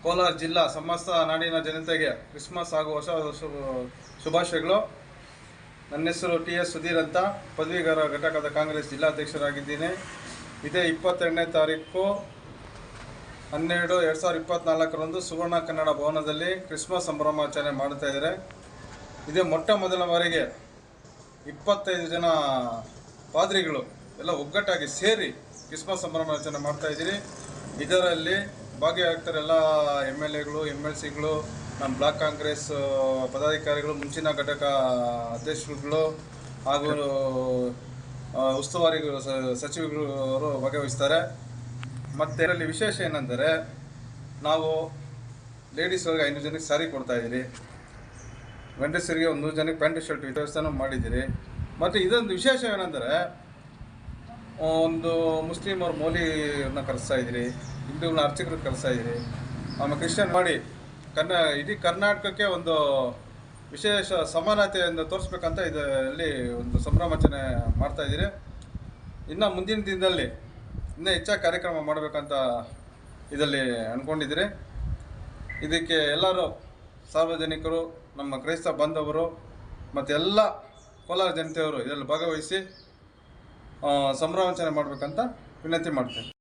ಕೋಲಾರ ಜಿಲ್ಲಾ ಸಮಸ್ತ ನಾಡಿನ ಜನತೆಗೆ ಕ್ರಿಸ್ಮಸ್ ಹಾಗೂ ಹೊಸ ಶುಭಾಶಯಗಳು. ನನ್ನ ಹೆಸರು TS ಸುಧೀರ್ ಅಂತ, ಪದವೀಧರ ಘಟಕದ ಕಾಂಗ್ರೆಸ್ ಜಿಲ್ಲಾಧ್ಯಕ್ಷರಾಗಿದ್ದೀನಿ. ಇದೇ 22ನೇ ತಾರೀಕು 12/2024 ಸುವರ್ಣ ಕನ್ನಡ ಭವನದಲ್ಲಿ ಕ್ರಿಸ್ಮಸ್ ಸಂಭ್ರಮಾಚರಣೆ ಮಾಡ್ತಾ ಇದ್ದಾರೆ. ಇದೇ ಮೊಟ್ಟ ಮೊದಲ ಬಾರಿಗೆ 25 ಜನ ಪಾದ್ರಿಗಳು ಎಲ್ಲ ಒಗ್ಗಟ್ಟಾಗಿ ಸೇರಿ ಕ್ರಿಸ್ಮಸ್ ಸಂಭ್ರಮಾಚರಣೆ ಮಾಡ್ತಾ ಇದ್ದೀರಿ. ಇದರಲ್ಲಿ ಭಾಗಿಯಾಗ್ತಾರೆ ಎಲ್ಲ MLAಗಳು, MLCಗಳು, ನಮ್ಮ ಬ್ಲಾಕ್ ಕಾಂಗ್ರೆಸ್ ಪದಾಧಿಕಾರಿಗಳು, ಮುಂಚಿನ ಘಟಕ ಅಧ್ಯಕ್ಷರುಗಳು ಹಾಗೂ ಉಸ್ತುವಾರಿ ಸಚಿವರುಗಳು ಭಾಗವಹಿಸ್ತಾರೆ. ಮತ್ತು ಇದರಲ್ಲಿ ವಿಶೇಷ ಏನೆಂದರೆ, ನಾವು ಲೇಡೀಸ್ಗಳಿಗೆ 500 ಜನಕ್ಕೆ ಸಾರಿ ಕೊಡ್ತಾಯಿದ್ದೀರಿ, ಗಂಡಸರಿಗೆ 100 ಜನಕ್ಕೆ ಪ್ಯಾಂಟ್ ಶರ್ಟ್ ವ್ಯವಸ್ಥೆನೂ ಮಾಡಿದ್ದೀರಿ. ಮತ್ತು ಇದೊಂದು ವಿಶೇಷ ಏನೆಂದರೆ, ಒಂದು ಮುಸ್ಲಿಮರು ಮೌಲಿಯನ್ನ ಕರೆಸ್ತಾ ಇದ್ದೀರಿ, ಹಿಂದೂಗಳನ್ನ ಅರ್ಚಕರು ಕರೆಸ್ತಾ ಇದ್ದೀರಿ, ಆಮೇಲೆ ಕ್ರಿಶ್ಚಿಯನ್ ಮಾಡಿ ಇಡೀ ಕರ್ನಾಟಕಕ್ಕೆ ಒಂದು ವಿಶೇಷ ಸಮಾನತೆಯಿಂದ ತೋರಿಸ್ಬೇಕಂತ ಇದರಲ್ಲಿ ಒಂದು ಸಂಭ್ರಮಾಚರಣೆ ಮಾಡ್ತಾಯಿದ್ದೀರಿ. ಇನ್ನು ಮುಂದಿನ ದಿನದಲ್ಲಿ ಇನ್ನೂ ಹೆಚ್ಚಾಗಿ ಕಾರ್ಯಕ್ರಮ ಮಾಡಬೇಕಂತ ಇದರಲ್ಲಿ ಅಂದ್ಕೊಂಡಿದ್ದೀರಿ. ಇದಕ್ಕೆ ಎಲ್ಲರೂ ಸಾರ್ವಜನಿಕರು, ನಮ್ಮ ಕ್ರೈಸ್ತ ಬಾಂಧವರು ಮತ್ತು ಎಲ್ಲ ಕೋಲಾರ ಜನತೆಯವರು ಇದರಲ್ಲಿ ಭಾಗವಹಿಸಿ ಸಂಭ್ರಮಾಚರಣೆ ಮಾಡಬೇಕಂತ ವಿನಂತಿ ಮಾಡ್ತೇನೆ.